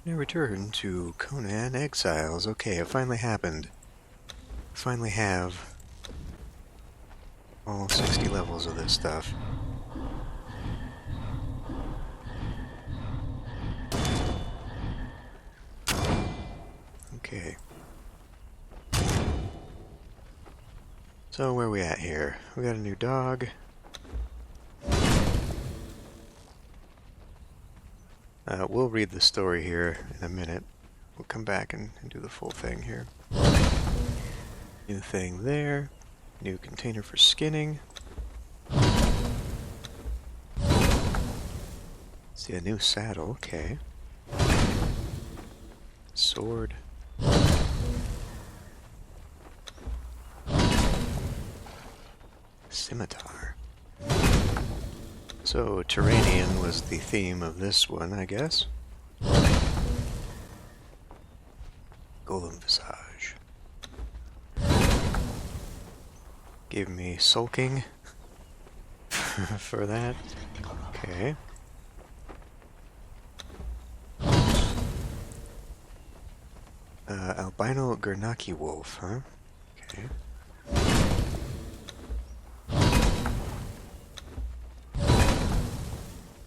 Now return to Conan Exiles. Okay, it finally happened. Finally have all 60 levels of this stuff. Okay. So where are we at here? We got a new dog. We'll read the story here in a minute. We'll come back and do the full thing here. New thing there. New container for skinning. See, a new saddle. Okay. Sword. Scimitar. So, Turanian was the theme of this one, I guess. Golem Visage. Give me sulking for that. Okay. Albino Gernaki Wolf, huh? Okay.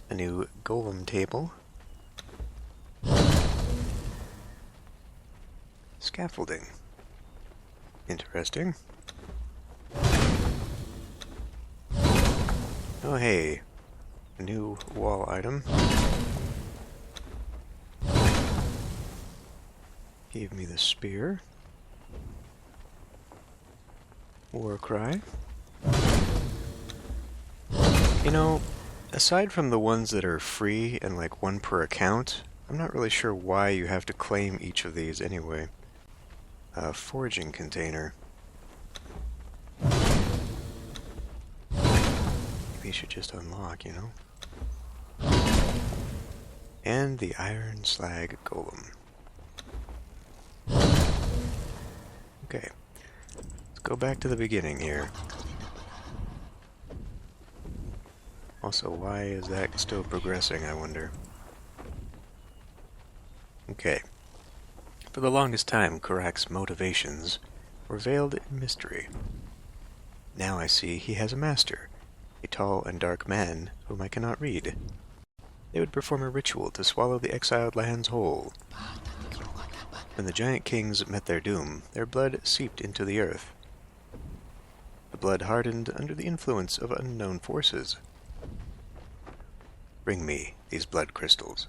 A new golem table. Scaffolding. Interesting. Oh hey, a new wall item. Gave me the spear. War cry. You know, aside from the ones that are free and like one per account, I'm not really sure why you have to claim each of these anyway. Foraging container. Maybe you should just unlock, you know? And the iron slag golem. Okay, let's go back to the beginning here. Also, why is that still progressing, I wonder? Okay. For the longest time, Karak's motivations were veiled in mystery. Now I see he has a master, a tall and dark man whom I cannot read. They would perform a ritual to swallow the exiled lands whole. When the giant kings met their doom, their blood seeped into the earth. The blood hardened under the influence of unknown forces. Bring me these blood crystals.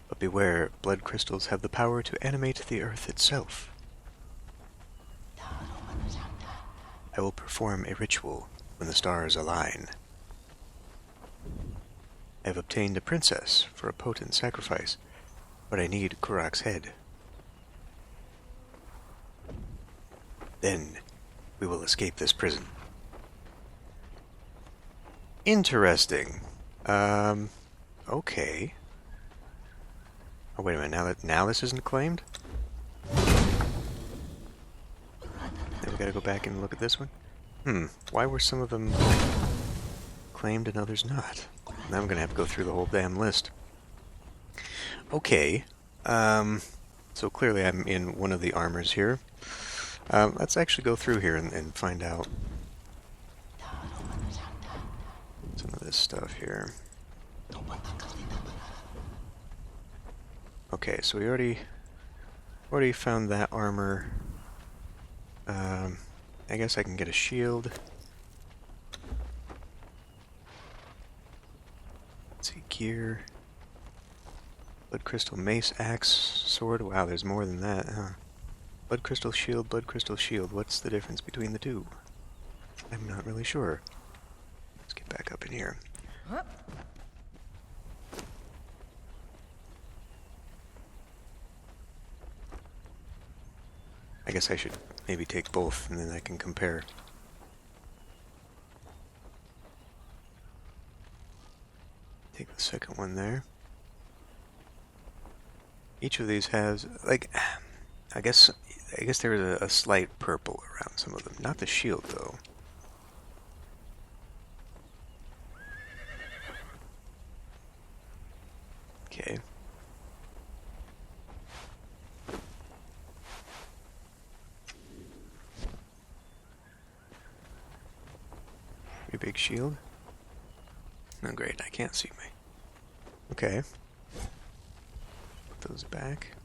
But beware, blood crystals have the power to animate the earth itself. I will perform a ritual when the stars align. I have obtained a princess for a potent sacrifice, but I need Karak's head. Then we will escape this prison. Interesting. Okay. Oh, wait a minute, now this isn't claimed? Then we gotta go back and look at this one? Why were some of them claimed and others not? Now I'm gonna have to go through the whole damn list. Okay, so clearly I'm in one of the armors here. Let's actually go through here and find out some of this stuff here. Okay, so we already found that armor. I guess I can get a shield. Let's see, gear. Blood crystal mace, axe, sword. Wow, there's more than that, huh? Blood crystal shield, blood crystal shield. What's the difference between the two? I'm not really sure. Let's get back up in here. I guess I should maybe take both and then I can compare. Take the second one there. Each of these has, like, I guess there is a slight purple around some of them. Not the shield, though. Okay. Pretty big shield. Oh great, I can't see me. Okay. Put those back.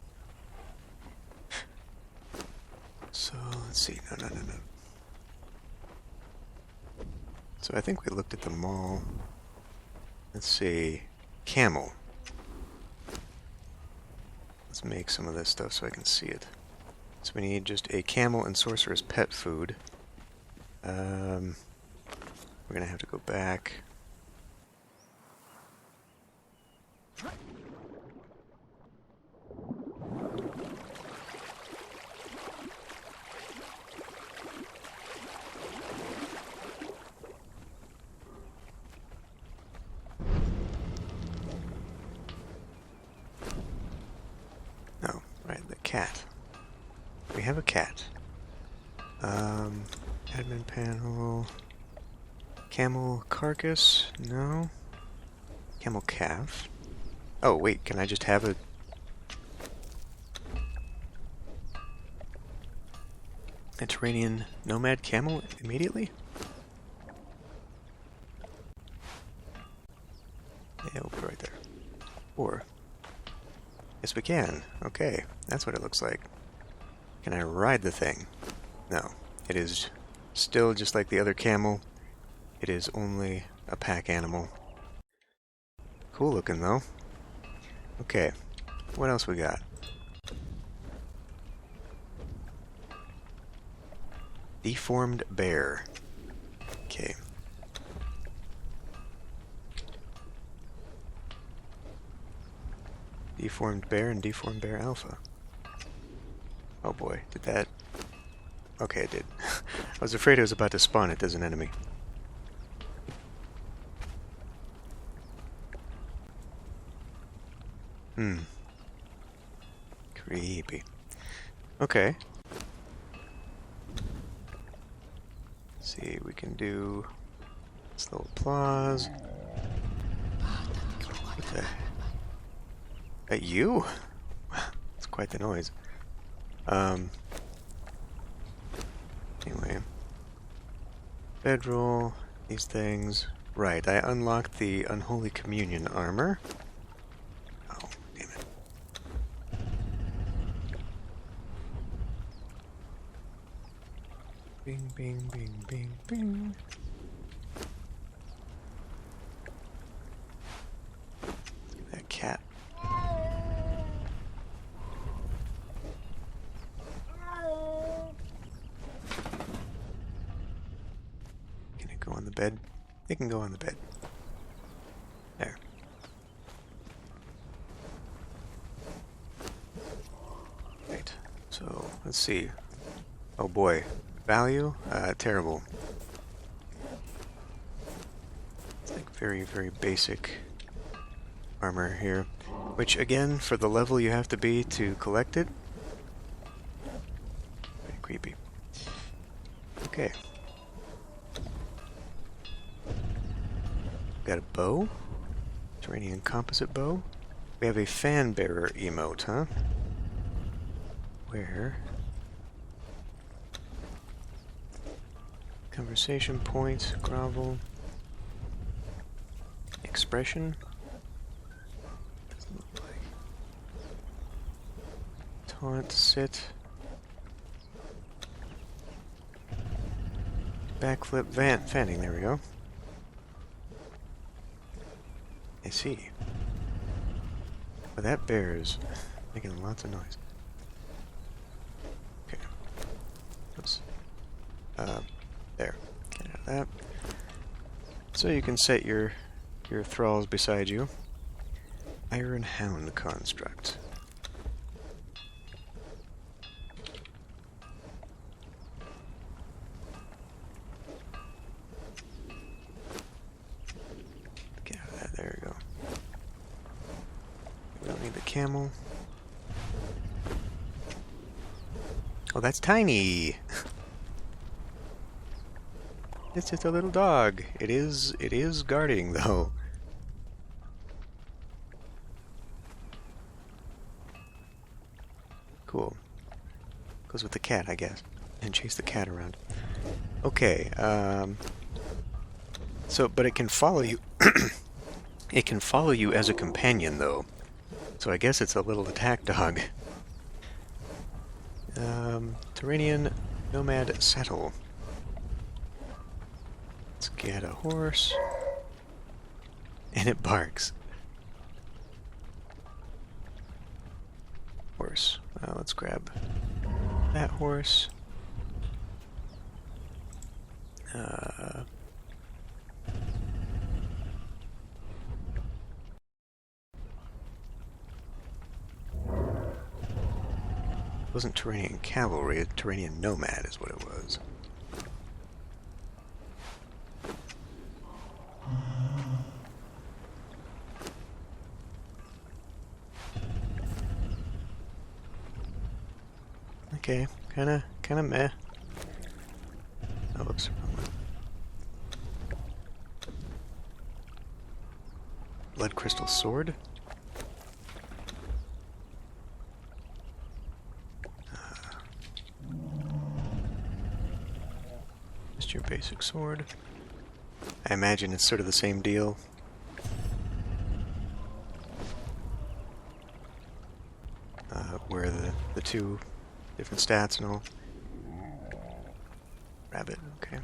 So, let's see. No. So I think we looked at them all. Let's see. Camel. Let's make some of this stuff so I can see it. So we need just a camel and sorcerer's pet food. We're gonna have to go back. No, right, the cat. We have a cat. Admin panel. Camel carcass? No. Camel calf. Oh, wait, can I just have a... Mediterranean nomad camel immediately? Yeah, we'll put it right there. Or... Yes, we can. Okay, that's what it looks like. Can I ride the thing? No. It is still just like the other camel. It is only a pack animal. Cool looking, though. Okay, what else we got? Deformed bear. Okay. Deformed bear and deformed bear alpha. Oh boy, did that... Okay, it did. I was afraid I was about to spawn it as an enemy. Creepy. Okay. Let's see, we can do this little applause. What the... That you? It's quite the noise. Anyway. Bedroll, these things. Right, I unlocked the Unholy Communion armor. Oh, damn it. Bing, bing, bing, bing, bing. That cat. Can it go on the bed? It can go on the bed. There. Right. So, let's see. Oh boy. Value? Terrible. It's like very, very basic armor here. Which, again, for the level you have to be to collect it. Very creepy. Okay. Got a bow. Terranean composite bow. We have a fan bearer emote, huh? Where? Conversation point, grovel. Expression. Doesn't look like. Taunt, sit. Backflip, fanning, there we go. I see. But that bear is making lots of noise. Okay. Oops. There. Get out of that. So you can set your thralls beside you. Iron Hound construct. Get out of that. There we go. We don't need the camel. Oh, that's tiny. It's just a little dog. It is guarding though. Cool. Goes with the cat, I guess. And chase the cat around. Okay, so, but it can follow you. It can follow you as a companion, though. So I guess it's a little attack dog. Terranian Nomad Settle. Let's get a horse. And it barks. Horse. Let's grab that horse. It wasn't Terranian Cavalry, Terranian Nomad is what it was. Okay, kinda meh. Oh, whoops. Blood Crystal Sword? Just your basic sword. I imagine it's sort of the same deal. Where the two different stats and all. Rabbit, okay.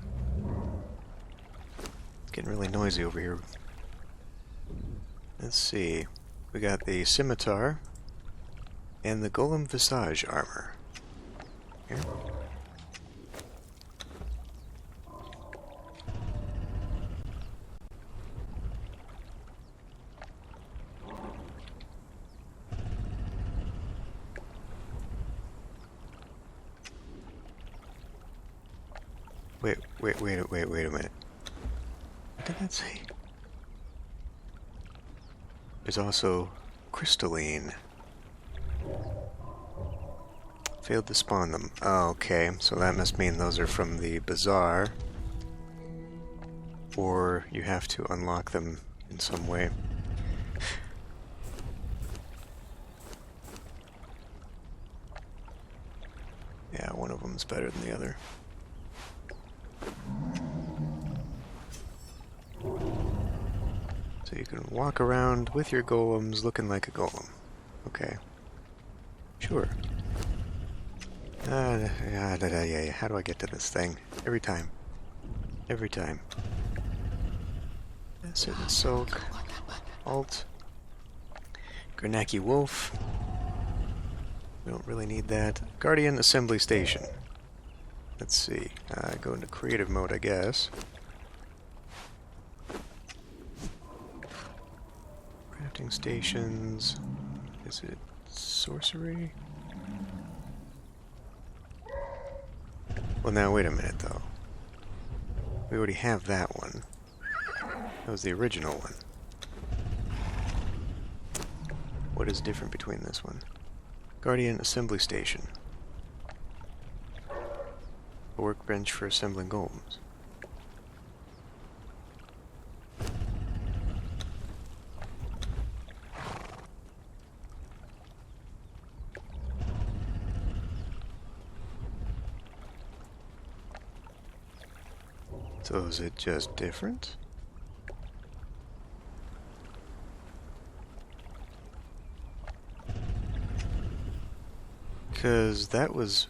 It's getting really noisy over here. Let's see. We got the scimitar and the golem visage armor. Here. Wait a minute. What did that say? There's also crystalline. Failed to spawn them. Oh, okay, so that must mean those are from the bazaar. Or you have to unlock them in some way. Yeah, one of them's better than the other. So you can walk around with your golems looking like a golem. Okay. Sure. Yeah, how do I get to this thing? Every time. Every time. Sit and soak. Alt. Granaki Wolf. We don't really need that. Guardian Assembly Station. Let's see. Go into creative mode, I guess. Crafting stations. Is it sorcery? Well, now wait a minute, though. We already have that one. That was the original one. What is different between this one? Guardian Assembly Station. A workbench for assembling golems. So is it just different? Because that was...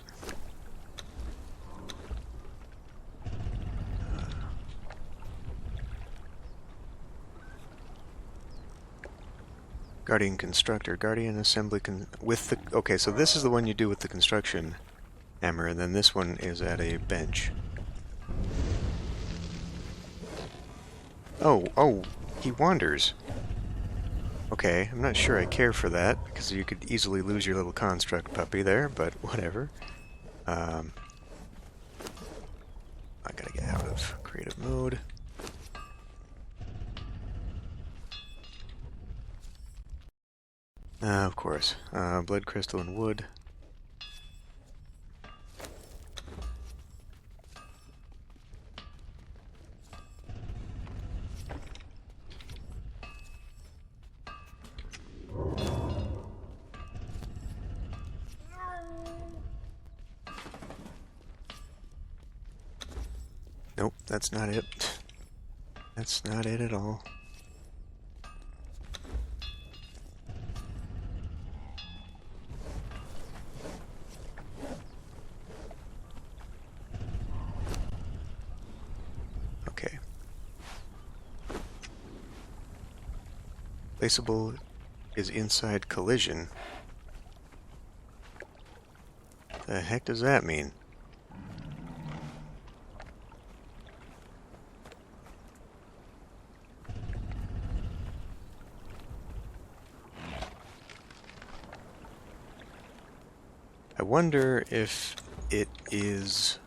Guardian Constructor, Guardian Assembly with the... Okay, so this is the one you do with the construction hammer, and then this one is at a bench. Oh, he wanders. Okay, I'm not sure I care for that, because you could easily lose your little construct puppy there, but whatever. I gotta get out of creative mode. Of course. Blood crystal and wood. That's not it. That's not it at all. Okay. Placeable is inside collision. The heck does that mean? I wonder if it is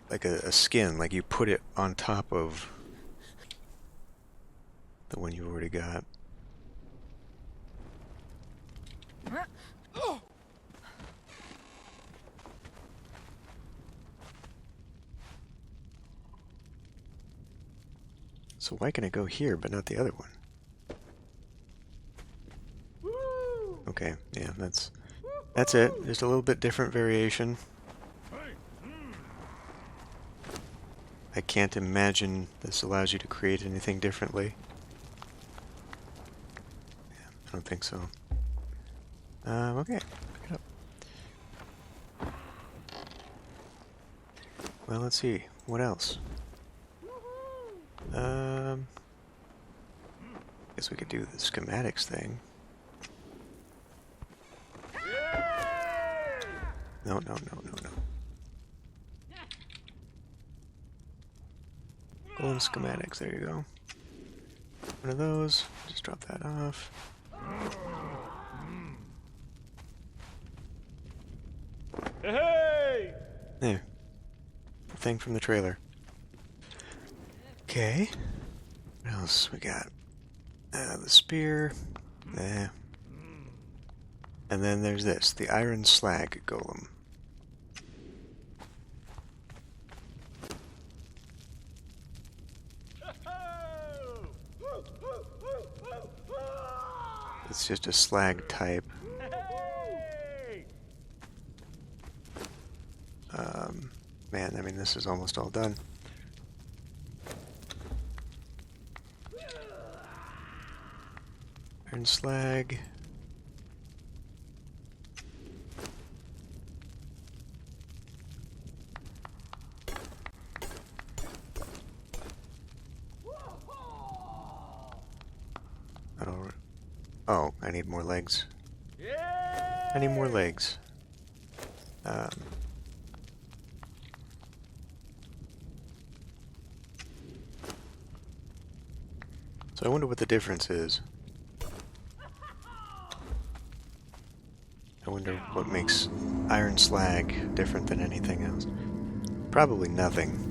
like a skin, like you put it on top of the one you already got. So why can it go here but not the other one? Okay, yeah, that's it. Just a little bit different variation. I can't imagine this allows you to create anything differently. Yeah, I don't think so. Okay, pick it up. Well, let's see. What else? Guess we could do the schematics thing. No. Golden schematics, there you go. One of those, just drop that off. Hey! There. The thing from the trailer. Okay. What else we got? The spear. There. And then there's this, the iron slag golem. It's just a slag type. Man, I mean, this is almost all done. Iron slag. Oh, I need more legs. I need more legs. So I wonder what the difference is. I wonder what makes iron slag different than anything else. Probably nothing.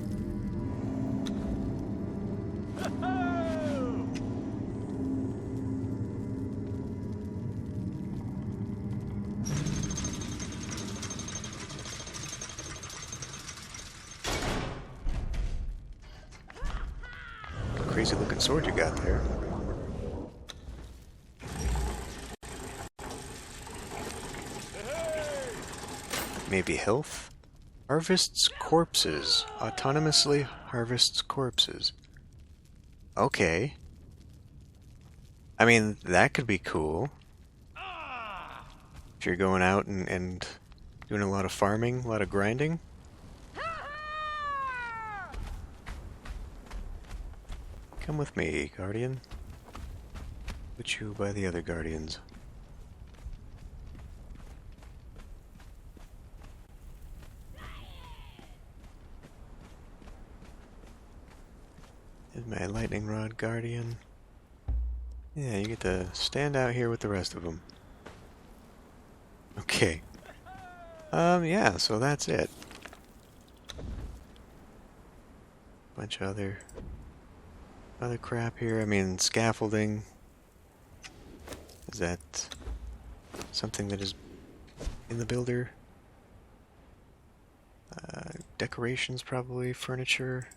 Crazy looking sword you got there. Maybe health? Harvests corpses. Autonomously harvests corpses. Okay. I mean, that could be cool. If you're going out and doing a lot of farming, a lot of grinding. Come with me, Guardian. Put you by the other Guardians. Here's my lightning rod Guardian. Yeah, you get to stand out here with the rest of them. Okay. Yeah, so that's it. Bunch of other crap here. I mean, scaffolding. Is that something that is in the builder? Decorations, probably. Furniture.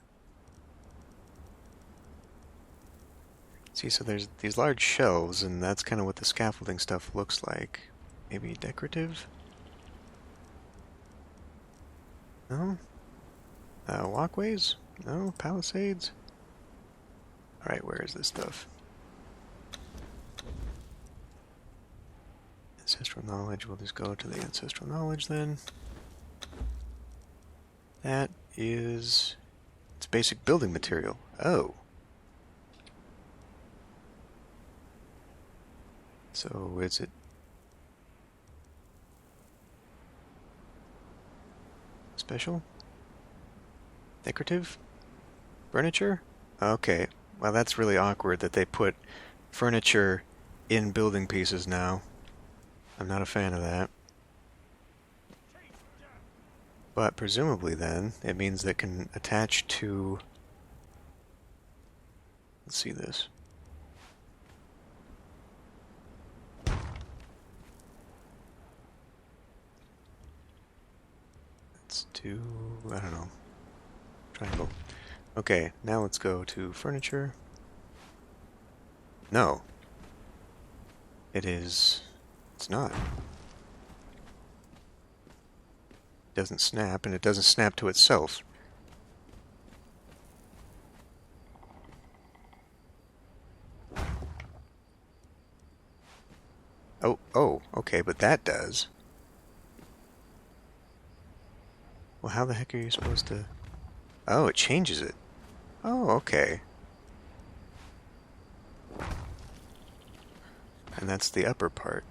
See, so there's these large shelves, and that's kind of what the scaffolding stuff looks like. Maybe decorative? No? Walkways? No? Palisades? Alright, where is this stuff? Ancestral knowledge. We'll just go to the ancestral knowledge then. That is... it's basic building material. Oh. So is it... special? Decorative? Furniture? Okay. Well, that's really awkward that they put furniture in building pieces now. I'm not a fan of that. But presumably then, it means that can attach to... let's see this. Let's do... I don't know. Triangle. Okay, now let's go to furniture. No. It is... it's not. It doesn't snap, and it doesn't snap to itself. Oh, okay, but that does. Well, how the heck are you supposed to... oh, it changes it. Oh, okay. And that's the upper part.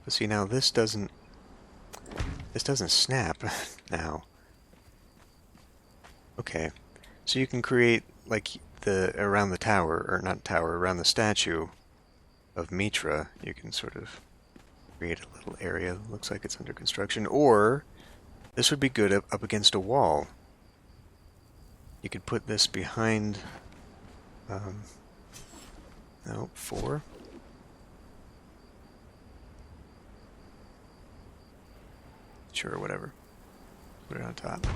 But see, now this doesn't snap now. Okay. So you can create, like, around the tower, or not tower, around the statue of Mitra, you can sort of create a little area that looks like it's under construction. Or, this would be good up against a wall. You could put this behind, no, 4. Sure, whatever. Put it on top.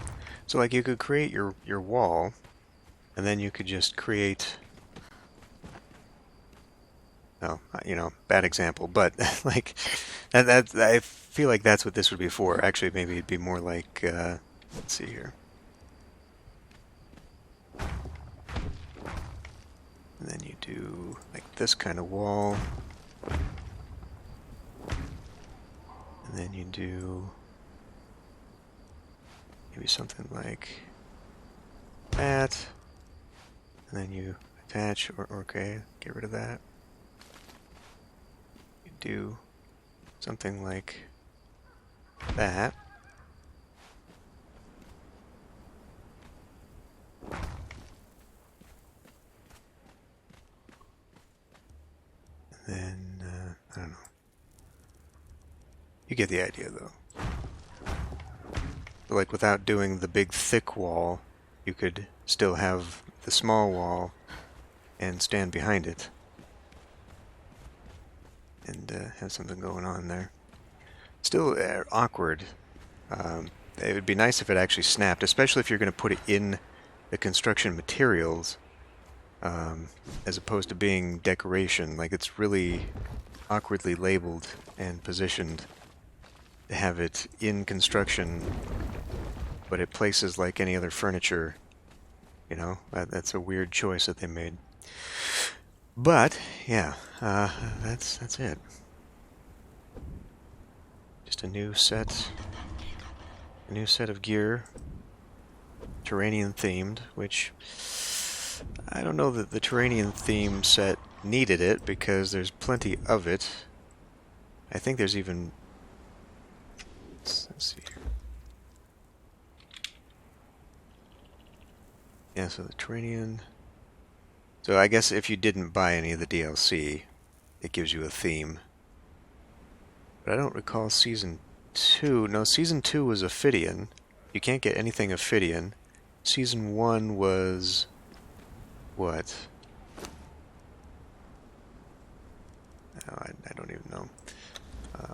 So, like, you could create your wall, and then you could just create... no, you know, bad example, but, like, that I feel like that's what this would be for. Actually, maybe it'd be more like, let's see here. And then you do, like, this kind of wall. And then you do... maybe something like that, and then you attach, or okay, get rid of that. You do something like that. And then, I don't know. You get the idea, though. Like, without doing the big thick wall, you could still have the small wall and stand behind it and have something going on there. Still awkward. It would be nice if it actually snapped, especially if you're going to put it in the construction materials as opposed to being decoration. Like, it's really awkwardly labeled and positioned to have it in construction, but it places like any other furniture, you know? That's a weird choice that they made. But, yeah, that's it. Just a new set of gear, Turanian themed, which I don't know that the Turanian theme set needed it, because there's plenty of it. I think there's even... let's see here. Yeah, so the Turanian... so I guess if you didn't buy any of the DLC, it gives you a theme. But I don't recall Season 2. No, Season 2 was Ophidian. You can't get anything Ophidian. Season 1 was... what? Oh, I don't even know.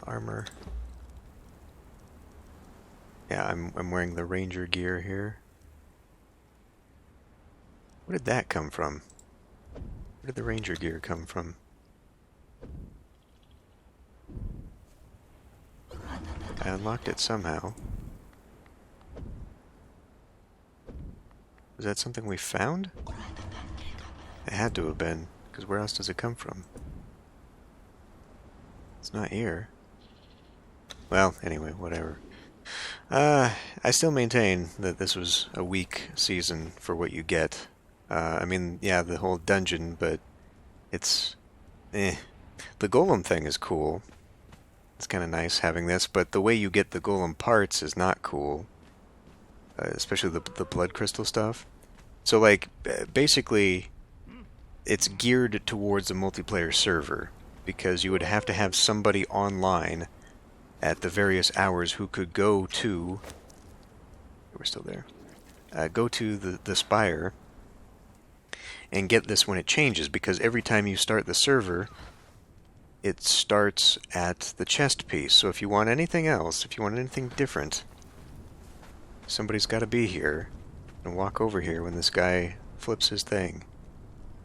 Armor. Yeah, I'm wearing the Ranger gear here. Where did that come from? Where did the Ranger gear come from? I unlocked it somehow. Was that something we found? It had to have been, because where else does it come from? It's not here. Well, anyway, whatever. I still maintain that this was a weak season for what you get. I mean, yeah, the whole dungeon, but it's... eh. The golem thing is cool. It's kind of nice having this, but the way you get the golem parts is not cool. Especially the blood crystal stuff. So, like, basically, it's geared towards a multiplayer server, because you would have to have somebody online at the various hours who could go to... We're still there. Go to the Spire and get this when it changes, because every time you start the server, it starts at the chest piece. So if you want anything else, if you want anything different, somebody's got to be here and walk over here when this guy flips his thing.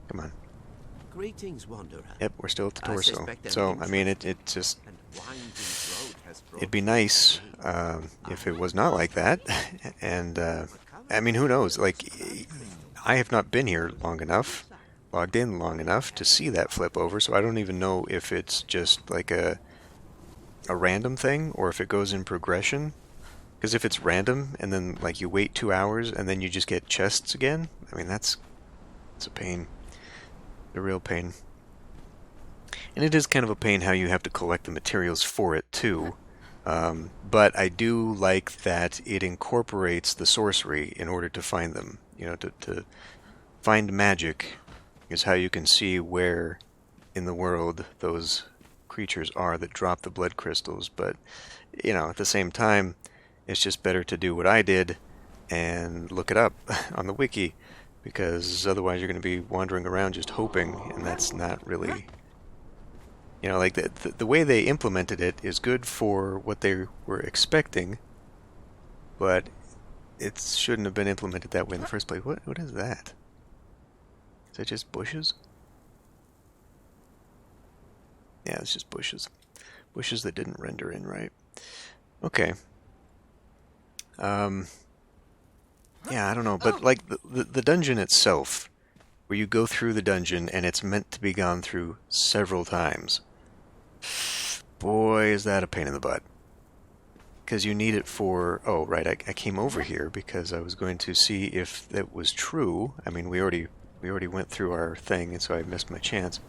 Come on. Greetings, Wanderer. Yep, we're still at the torso. So, I mean, it just... It'd be nice if it was not like that. And, I mean, who knows? Like, I have not been here long enough, logged in long enough to see that flip over, so I don't even know if it's just like a random thing or if it goes in progression. Because if it's random and then, like, you wait 2 hours and then you just get chests again, I mean, it's a pain. A real pain. And it is kind of a pain how you have to collect the materials for it, too. But I do like that it incorporates the sorcery in order to find them. You know, to find magic is how you can see where in the world those creatures are that drop the blood crystals. But, you know, at the same time, it's just better to do what I did and look it up on the wiki, because otherwise you're going to be wandering around just hoping, and that's not really... You know, like, the way they implemented it is good for what they were expecting, but it shouldn't have been implemented that way in the first place. What is that? Is that just bushes? Yeah, it's just bushes. Bushes that didn't render in right. Okay. Yeah, I don't know, but like the dungeon itself, where you go through the dungeon and it's meant to be gone through several times. Boy, is that a pain in the butt. Because you need it for... Oh, right, I came over here because I was going to see if that was true. I mean, we already went through our thing, and so I missed my chance.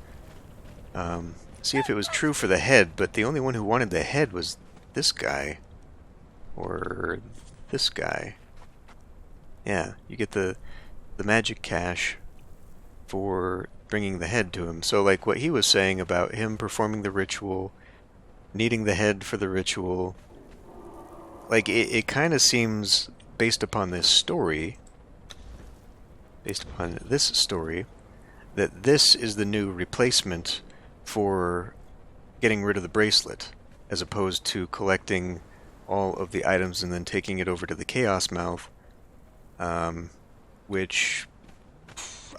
See if it was true for the head, but the only one who wanted the head was this guy. Or this guy. Yeah, you get the magic cash for bringing the head to him. So, like, what he was saying about him performing the ritual, needing the head for the ritual, like, it kind of seems, based upon this story, that this is the new replacement for getting rid of the bracelet, as opposed to collecting all of the items and then taking it over to the Chaos Mouth, which...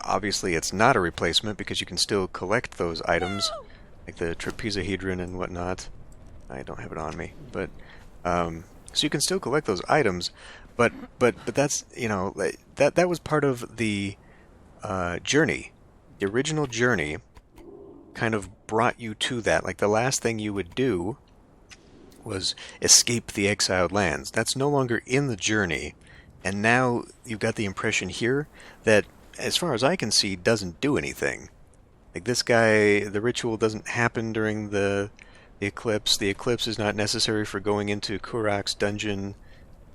Obviously, it's not a replacement because you can still collect those items, like the trapezohedron and whatnot. I don't have it on me, but so you can still collect those items, but that's, you know, that was part of the journey. The original journey kind of brought you to that. Like, the last thing you would do was escape the exiled lands. That's no longer in the journey, and now you've got the impression here that, as far as I can see, doesn't do anything. Like, this guy, the ritual doesn't happen during the eclipse. The eclipse is not necessary for going into Kurak's dungeon,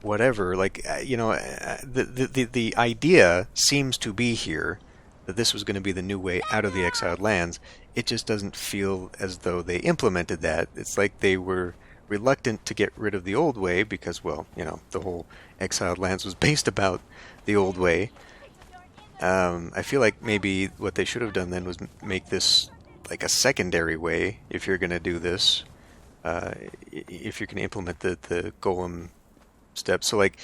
whatever. Like, you know, the idea seems to be here that this was going to be the new way out of the exiled lands. It just doesn't feel as though they implemented that. It's like they were reluctant to get rid of the old way because, well, you know, the whole exiled lands was based about the old way. I feel like maybe what they should have done then was make this like a secondary way if you're going to do this, if you're going to implement the golem steps. So, like,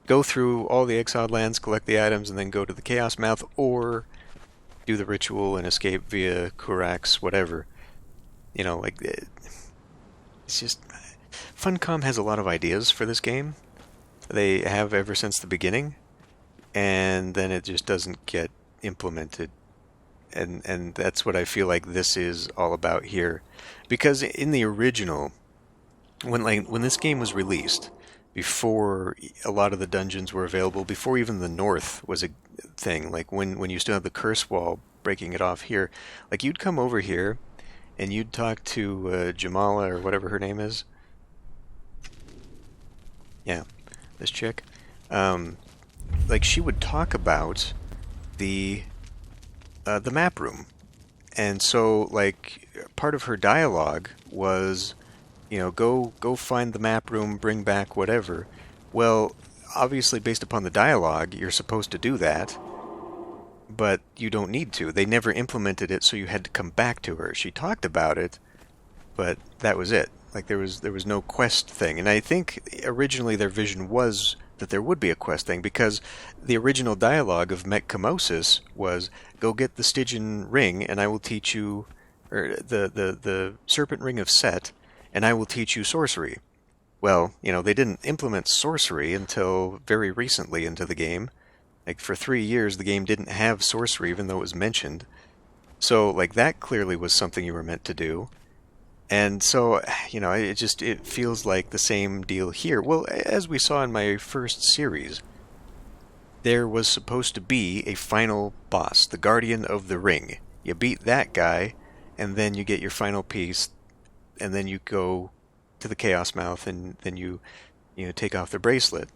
go through all the exiled lands, collect the items, and then go to the Chaos Mouth, or do the ritual and escape via Kurak's whatever. You know, like, it's just... Funcom has a lot of ideas for this game. They have ever since the beginning. and then it just doesn't get implemented. And that's what I feel like this is all about here. Because in the original, when this game was released, before a lot of the dungeons were available, before even the North was a thing, like when you still have the curse wall breaking it off here, like you'd come over here and you'd talk to Jamala or whatever her name is. Yeah, this chick. Like she would talk about the map room, and so like part of her dialogue was, go find the map room, bring back whatever. Well, obviously based upon the dialogue, you're supposed to do that, but you don't need to. They never implemented it, so you had to come back to her. She talked about it, but that was it. Like there was no quest thing. And I think originally their vision was that there would be a quest thing, because the original dialogue of Mechcamosis was, go get the Stygian ring and I will teach you, or the serpent ring of Set, and I will teach you sorcery. Well, they didn't implement sorcery until very recently into the game. Like for 3 years the game didn't have sorcery, even though it was mentioned. So like that clearly was something you were meant to do. And so, it feels like the same deal here. Well, as we saw in my first series, there was supposed to be a final boss, the Guardian of the Ring. You beat that guy, and then you get your final piece, and then you go to the Chaos Mouth, and then you take off the bracelet.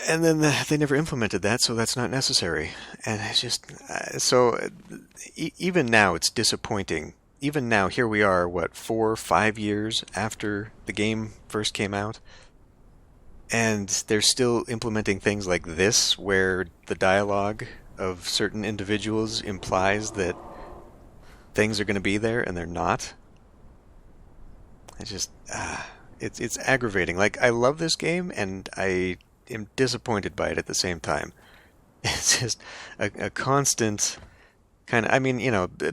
And then they never implemented that, so that's not necessary. And it's just... even now, it's disappointing. Even now, here we are, 4 or 5 years after the game first came out, and they're still implementing things like this, where the dialogue of certain individuals implies that things are going to be there, and they're not. It's just, it's aggravating. Like, I love this game, and I am disappointed by it at the same time. It's just a constant...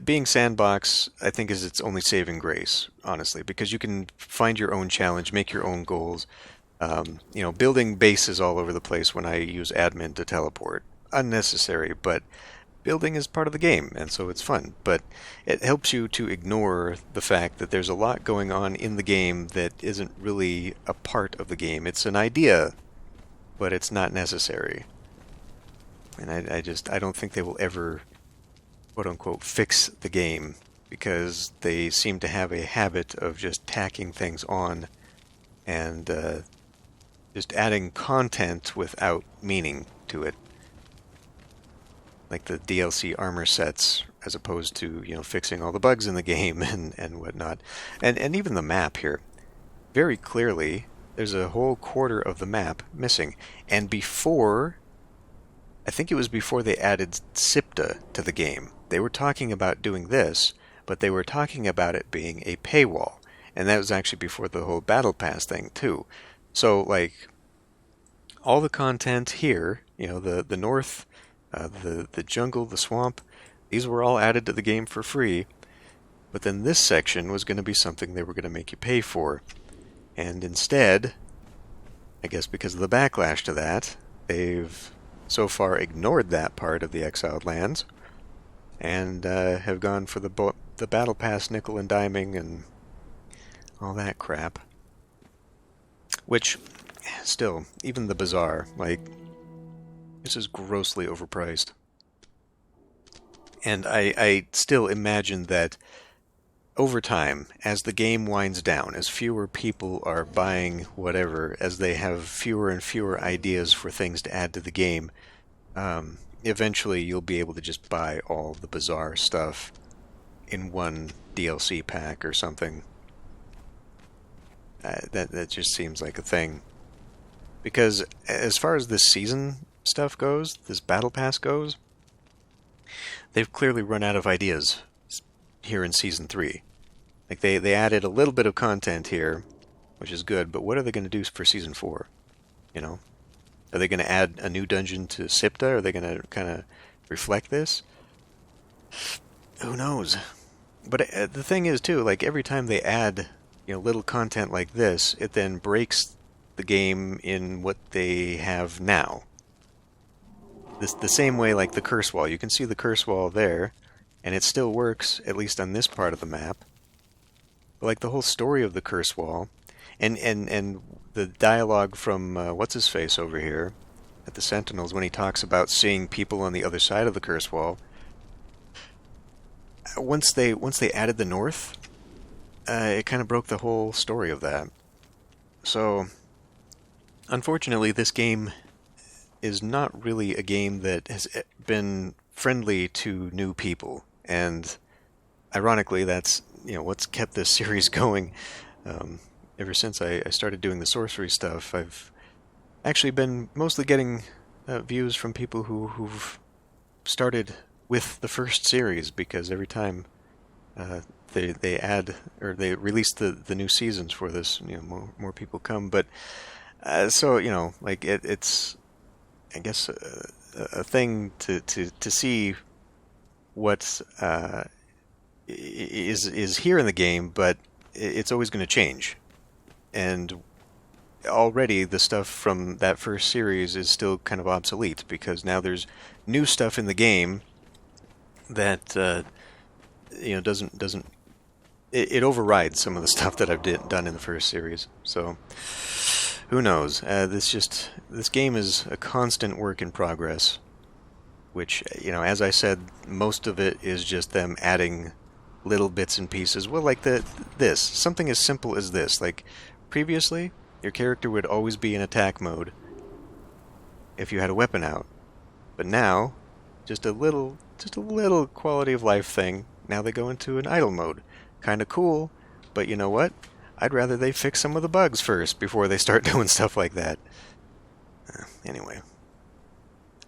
being sandbox, I think, is its only saving grace, honestly, because you can find your own challenge, make your own goals. Building bases all over the place when I use admin to teleport. Unnecessary, but building is part of the game, and so it's fun. But it helps you to ignore the fact that there's a lot going on in the game that isn't really a part of the game. It's an idea, but it's not necessary. And I don't think they will ever... quote-unquote, fix the game, because they seem to have a habit of just tacking things on and just adding content without meaning to it. Like the DLC armor sets, as opposed to, fixing all the bugs in the game and whatnot. And even the map here. Very clearly, there's a whole quarter of the map missing. And I think it was before they added Sipta to the game. They were talking about doing this, but they were talking about it being a paywall. And that was actually before the whole Battle Pass thing, too. So, like, all the content here, the North, the jungle, the swamp, these were all added to the game for free. But then this section was going to be something they were going to make you pay for. And instead, I guess because of the backlash to that, they've so far ignored that part of the Exiled Lands, and have gone for the Battle Pass nickel and diming and all that crap. Which, still, even the Bazaar, this is grossly overpriced. And I still imagine that over time, as the game winds down, as fewer people are buying whatever, as they have fewer and fewer ideas for things to add to the game, eventually you'll be able to just buy all the Bazaar stuff in one DLC pack or something. That just seems like a thing. Because as far as this season stuff goes, this Battle Pass goes, they've clearly run out of ideas here in Season 3. Like, they added a little bit of content here, which is good, but what are they going to do for Season 4? Are they going to add a new dungeon to Sipta? Are they going to kind of reflect this? Who knows? But the thing is, too, like, every time they add, little content like this, it then breaks the game in what they have now. the same way like the curse wall. You can see the curse wall there, and it still works, at least on this part of the map. But like the whole story of the curse wall, and the dialogue from what's-his-face over here at the Sentinels when he talks about seeing people on the other side of the curse wall. Once they added the North, it kind of broke the whole story of that. So, unfortunately, this game is not really a game that has been friendly to new people, and ironically, that's what's kept this series going. Ever since I started doing the sorcery stuff, I've actually been mostly getting views from people who've started with the first series, because every time they add or they release the new seasons for this, more people come. But so like it's I guess a thing to see what is here in the game, but it's always going to change. And already the stuff from that first series is still kind of obsolete, because now there's new stuff in the game that doesn't it overrides some of the stuff that I've done in the first series. So who knows? This game is a constant work in progress, which, as I said, most of it is just them adding little bits and pieces. Well, like something as simple as this. Like previously, your character would always be in attack mode if you had a weapon out, but now, just a little quality of life thing. Now they go into an idle mode. Kind of cool, but you know what? I'd rather they fix some of the bugs first before they start doing stuff like that. Anyway,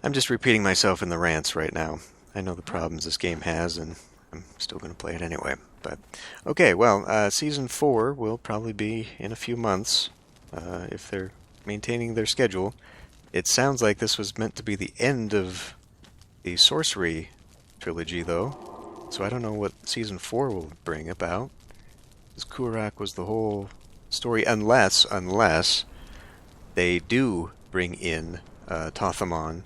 I'm just repeating myself in the rants right now. I know the problems this game has, and I'm still going to play it anyway. But okay, well, Season 4 will probably be in a few months, if they're maintaining their schedule. It sounds like this was meant to be the end of the Sorcery trilogy, though, so I don't know what Season 4 will bring about. Because Kurak was the whole story, unless they do bring in Tothamon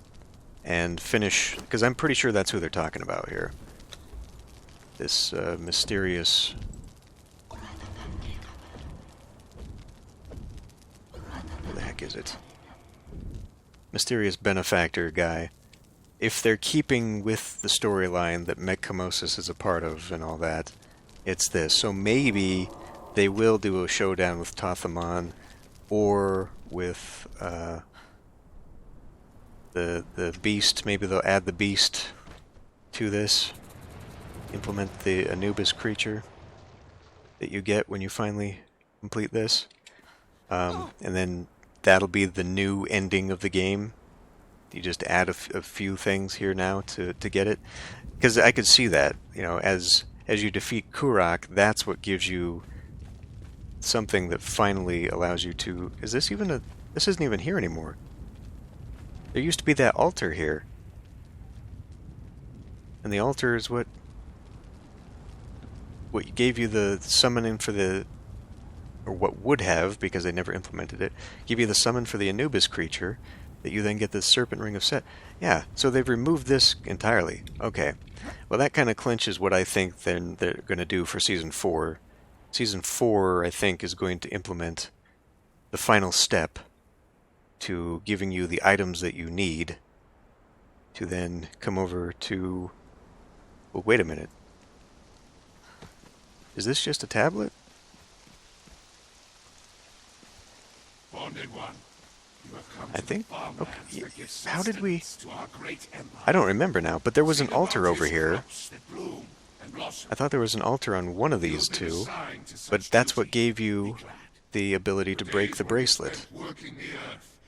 and finish, because I'm pretty sure that's who they're talking about here. This mysterious... Who the heck is it? Mysterious benefactor guy. If they're keeping with the storyline that Mekhamosis is a part of and all that, it's this. So maybe they will do a showdown with Tothamon, or with the beast. Maybe they'll add the beast to this. Implement the Anubis creature that you get when you finally complete this. And then that'll be the new ending of the game. You just add a few things here now to get it. Because I could see that, as you defeat Kurak, that's what gives you something that finally allows you to... This isn't even here anymore. There used to be that altar here. And the altar is what gave you the summoning for the... Or what would have, because they never implemented it, give you the summon for the Anubis creature, that you then get the Serpent Ring of Set. Yeah, so they've removed this entirely. Okay. Well, that kind of clinches what I think then they're going to do for Season 4. Season 4, I think, is going to implement the final step to giving you the items that you need to then come over to... Well, wait a minute. Is this just a tablet? Bonded one. I think... Okay. How did we... I don't remember now, but there was an altar over here. I thought there was an altar on one of these two, but that's what gave you the ability to break the bracelet.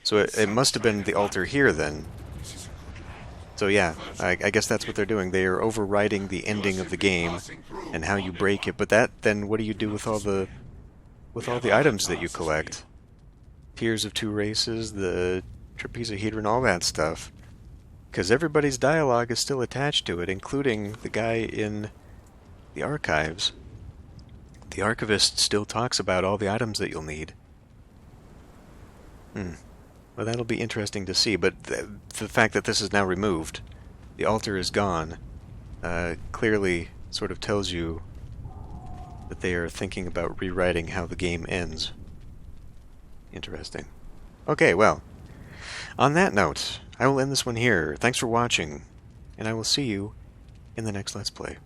So it must have been the altar here then. So yeah, I guess that's what they're doing. They are overriding the ending of the game and how you break it. But then what do you do with all the items that you collect? Tears of Two Races, the Trapezohedron, all that stuff. Because everybody's dialogue is still attached to it, including the guy in the archives. The archivist still talks about all the items that you'll need. Well, that'll be interesting to see, but the fact that this is now removed, the altar is gone, clearly sort of tells you that they are thinking about rewriting how the game ends. Interesting. Okay, well, on that note, I will end this one here. Thanks for watching, and I will see you in the next Let's Play.